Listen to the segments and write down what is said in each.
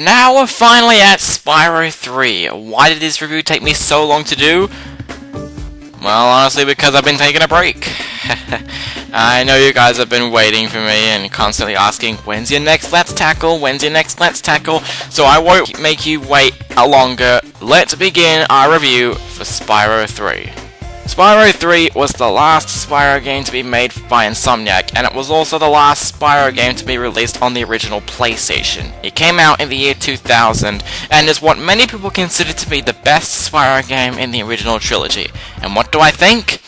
now we're finally at Spyro 3. Why did this review take me so long to do? Well, honestly, because I've been taking a break. I know you guys have been waiting for me and constantly asking, when's your next Let's Tackle? When's your next Let's Tackle? So I won't make you wait longer. Let's begin our review for Spyro 3. Spyro 3 was the last Spyro game to be made by Insomniac, and it was also the last Spyro game to be released on the original PlayStation. It came out in the year 2000, and is what many people consider to be the best Spyro game in the original trilogy. And what do I think?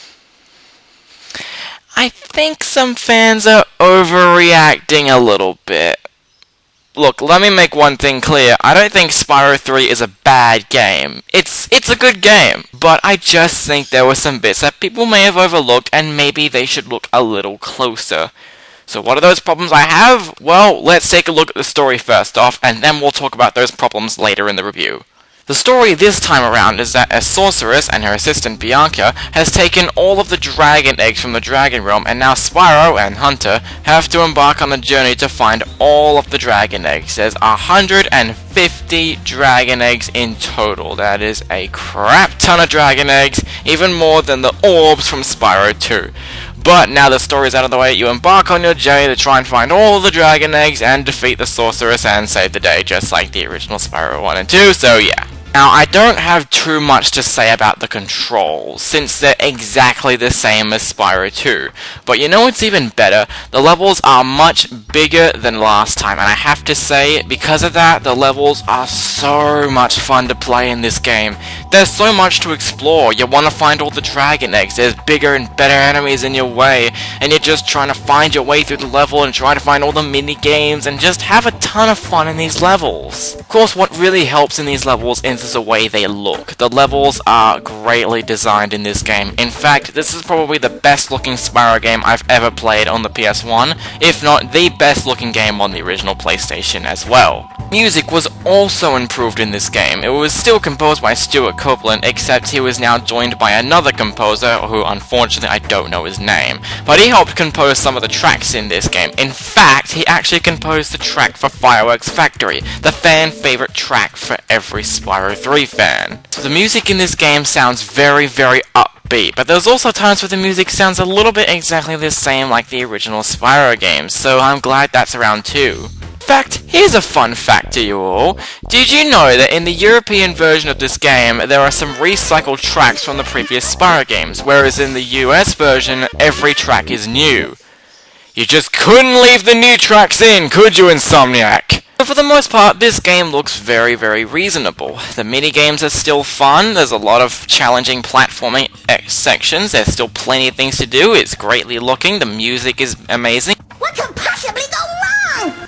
I think some fans are overreacting a little bit. Look, let me make one thing clear. I don't think Spyro 3 is a bad game. It's a good game, but I just think there were some bits that people may have overlooked and maybe they should look a little closer. So what are those problems I have? Well, let's take a look at the story first off, and then we'll talk about those problems later in the review. The story this time around is that a sorceress and her assistant Bianca has taken all of the dragon eggs from the dragon realm, and now Spyro and Hunter have to embark on a journey to find all of the dragon eggs. There's 150 dragon eggs in total. That is a crap ton of dragon eggs, even more than the orbs from Spyro 2. But now the story's out of the way, you embark on your journey to try and find all the dragon eggs and defeat the sorceress and save the day, just like the original Spyro 1 and 2, so yeah. Now, I don't have too much to say about the controls, since they're exactly the same as Spyro 2. But you know what's even better? The levels are much bigger than last time, and I have to say, because of that, the levels are so much fun to play in this game. There's so much to explore. You want to find all the dragon eggs, there's bigger and better enemies in your way, and you're just trying to find your way through the level and trying to find all the mini-games and just have a ton of fun in these levels. Of course, what really helps in these levels is the way they look. The levels are greatly designed in this game. In fact, this is probably the best looking Spyro game I've ever played on the PS1, if not the best looking game on the original PlayStation as well. Music was also improved in this game. It was still composed by Stuart Copeland, except he was now joined by another composer who unfortunately I don't know his name, but he helped compose some of the tracks in this game. In fact, he actually composed the track for Fireworks Factory, the fan favorite track for every Spyro 3 fan. So the music in this game sounds very, very upbeat, but there's also times where the music sounds a little bit exactly the same like the original Spyro games, so I'm glad that's around too. In fact, here's a fun fact to you all. Did you know that in the European version of this game, there are some recycled tracks from the previous Spyro games, whereas in the US version, every track is new? You just couldn't leave the new tracks in, could you, Insomniac? But for the most part, this game looks very, very reasonable. The mini-games are still fun, there's a lot of challenging platforming sections, there's still plenty of things to do, it's greatly looking, the music is amazing. What could possibly go wrong?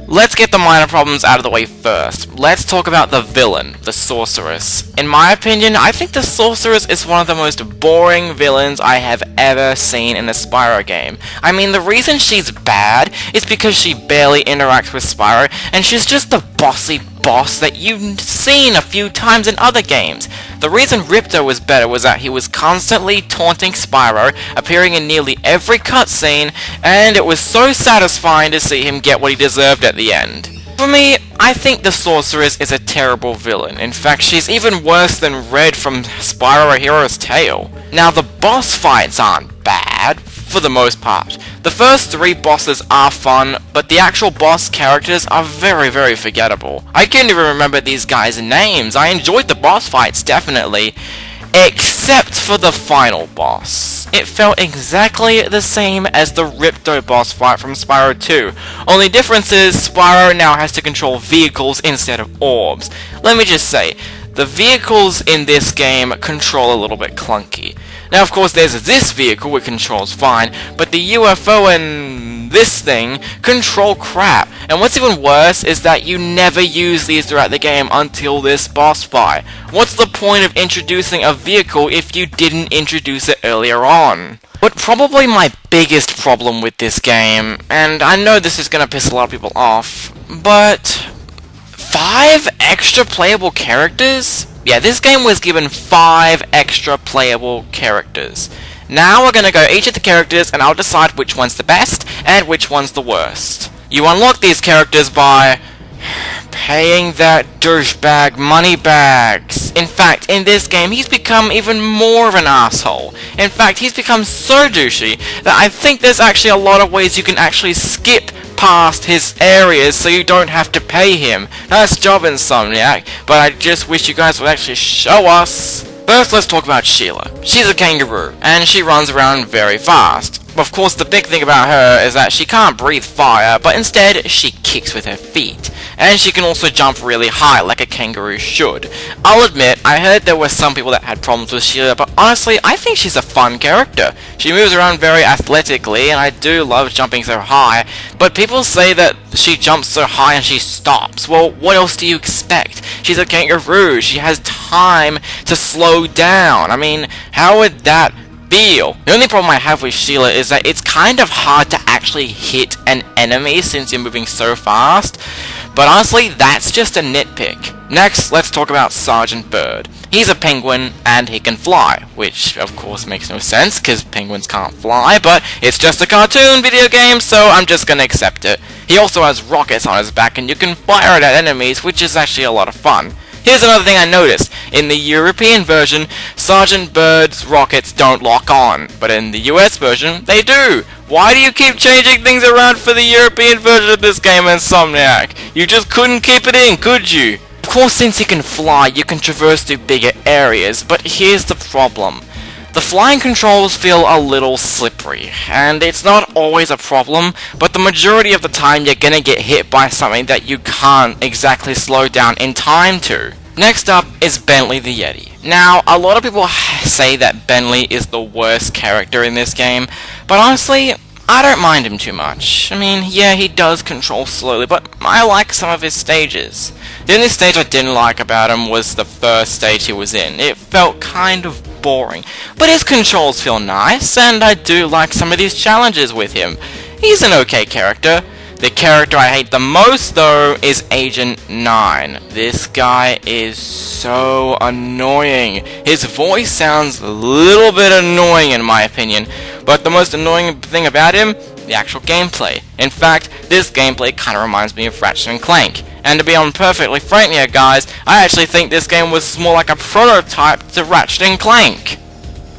Let's get the minor problems out of the way first. Let's talk about the villain, the sorceress. In my opinion, I think the sorceress is one of the most boring villains I have ever seen in a Spyro game. I mean, the reason she's bad is because she barely interacts with Spyro, and she's just the bossy boss that you've seen a few times in other games. The reason Ripto was better was that he was constantly taunting Spyro, appearing in nearly every cutscene, and it was so satisfying to see him get what he deserved at the end. For me, I think the sorceress is a terrible villain. In fact, she's even worse than Red from Spyro A Hero's Tale. Now, the boss fights aren't bad, for the most part. The first 3 bosses are fun, but the actual boss characters are very, very forgettable. I can't even remember these guys' names. I enjoyed the boss fights, definitely, except for the final boss. It felt exactly the same as the Ripto boss fight from Spyro 2. Only difference is Spyro now has to control vehicles instead of orbs. Let me just say, the vehicles in this game control a little bit clunky. Now, of course, there's this vehicle which controls fine, but the UFO and this thing control crap. And what's even worse is that you never use these throughout the game until this boss fight. What's the point of introducing a vehicle if you didn't introduce it earlier on? But probably my biggest problem with this game, and I know this is gonna piss a lot of people off, but 5 extra playable characters? Yeah, this game was given 5 extra playable characters. Now we're gonna go each of the characters and I'll decide which one's the best and which one's the worst. You unlock these characters by paying that douchebag money bags. In fact, in this game, he's become even more of an asshole. In fact, he's become so douchey that I think there's actually a lot of ways you can actually skip past his areas so you don't have to pay him. Nice job, Insomniac, but I just wish you guys would actually show us. First, let's talk about Sheila. She's a kangaroo, and she runs around very fast. Of course, the big thing about her is that she can't breathe fire, but instead, she kicks with her feet. And she can also jump really high, like a kangaroo should. I'll admit, I heard there were some people that had problems with Sheila, but honestly, I think she's a fun character. She moves around very athletically, and I do love jumping so high, but people say that she jumps so high and she stops. Well, what else do you expect? She's a kangaroo. She has time to slow down. I mean, how would that feel? The only problem I have with Sheila is that it's kind of hard to actually hit an enemy since you're moving so fast. But honestly, that's just a nitpick. Next, let's talk about Sergeant Bird. He's a penguin, and he can fly, which of course makes no sense, because penguins can't fly, but it's just a cartoon video game, so I'm just gonna accept it. He also has rockets on his back, and you can fire it at enemies, which is actually a lot of fun. Here's another thing I noticed. In the European version, Sergeant Bird's rockets don't lock on, but in the US version, they do. Why do you keep changing things around for the European version of this game, Insomniac? You just couldn't keep it in, could you? Of course, since he can fly, you can traverse through bigger areas, but here's the problem. The flying controls feel a little slippery, and it's not always a problem, but the majority of the time you're gonna get hit by something that you can't exactly slow down in time to. Next up is Bentley the Yeti. Now, a lot of people say that Bentley is the worst character in this game, but honestly, I don't mind him too much. I mean, yeah, he does control slowly, but I like some of his stages. The only stage I didn't like about him was the first stage he was in. It felt kind of boring, but his controls feel nice, and I do like some of these challenges with him. He's an okay character. The character I hate the most, though, is Agent 9. This guy is so annoying. His voice sounds a little bit annoying in my opinion, but the most annoying thing about him, the actual gameplay. In fact, this gameplay kind of reminds me of Ratchet & Clank. And to be perfectly frank here, guys, I actually think this game was more like a prototype to Ratchet & Clank.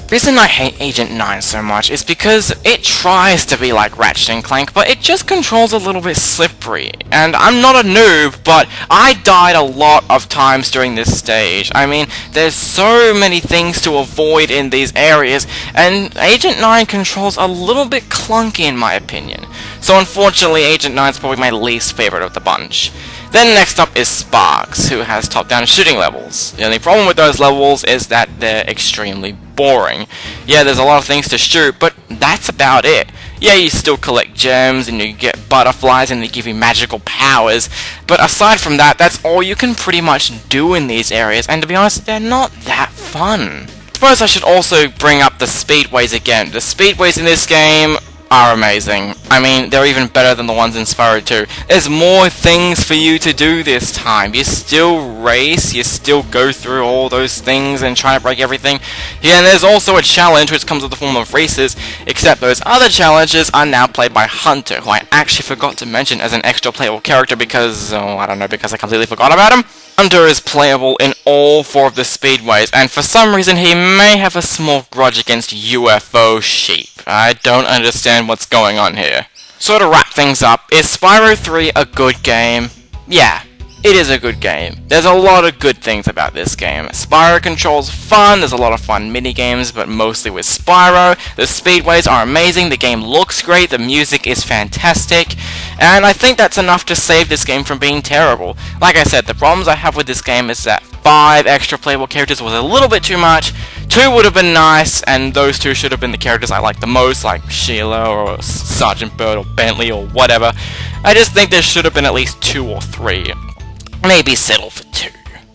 The reason I hate Agent 9 so much is because it tries to be like Ratchet & Clank, but it just controls a little bit slippery. And I'm not a noob, but I died a lot of times during this stage. I mean, there's so many things to avoid in these areas, and Agent 9 controls a little bit clunky in my opinion. So unfortunately, Agent 9 is probably my least favorite of the bunch. Then next up is Sparks, who has top-down shooting levels. The only problem with those levels is that they're extremely boring. Yeah, there's a lot of things to shoot, but that's about it. Yeah, you still collect gems, and you get butterflies, and they give you magical powers, but aside from that, that's all you can pretty much do in these areas, and to be honest, they're not that fun. I suppose I should also bring up the speedways again. The speedways in this game are amazing. I mean, they're even better than the ones in Spyro 2. There's more things for you to do this time. You still race, you still go through all those things and try to break everything. Yeah, and there's also a challenge which comes in the form of races, except those other challenges are now played by Hunter, who I actually forgot to mention as an extra playable character because, I don't know, because I completely forgot about him. Hunter is playable in all 4 of the speedways, and for some reason he may have a small grudge against UFO sheep. I don't understand what's going on here. So to wrap things up, is Spyro 3 a good game? Yeah, it is a good game. There's a lot of good things about this game. Spyro controls fun, there's a lot of fun mini-games, but mostly with Spyro. The speedways are amazing, the game looks great, the music is fantastic, and I think that's enough to save this game from being terrible. Like I said, the problems I have with this game is that 5 extra playable characters was a little bit too much, 2 would have been nice, and those 2 should have been the characters I like the most, like Sheila, or Sergeant Bird, or Bentley, or whatever. I just think there should have been at least 2 or 3. Maybe settle for 2.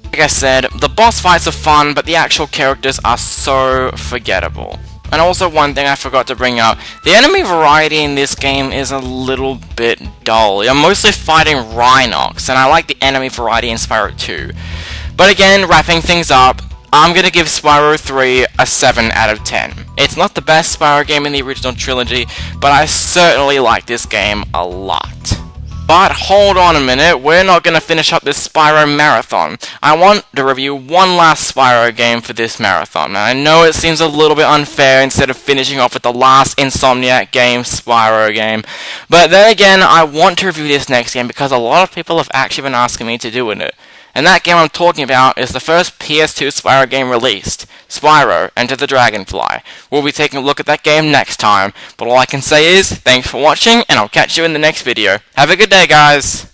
Like I said, the boss fights are fun, but the actual characters are so forgettable. And also one thing I forgot to bring up, the enemy variety in this game is a little bit dull. You're mostly fighting Rhinox, and I like the enemy variety in Spyro 2. But again, wrapping things up, I'm gonna give Spyro 3 a 7 out of 10. It's not the best Spyro game in the original trilogy, but I certainly like this game a lot. But hold on a minute, we're not going to finish up this Spyro marathon. I want to review one last Spyro game for this marathon. And I know it seems a little bit unfair instead of finishing off with the last Insomniac game, Spyro game. But then again, I want to review this next game because a lot of people have actually been asking me to do it. And that game I'm talking about is the first PS2 Spyro game released, Spyro Enter the Dragonfly. We'll be taking a look at that game next time, but all I can say is, thanks for watching, and I'll catch you in the next video. Have a good day, guys!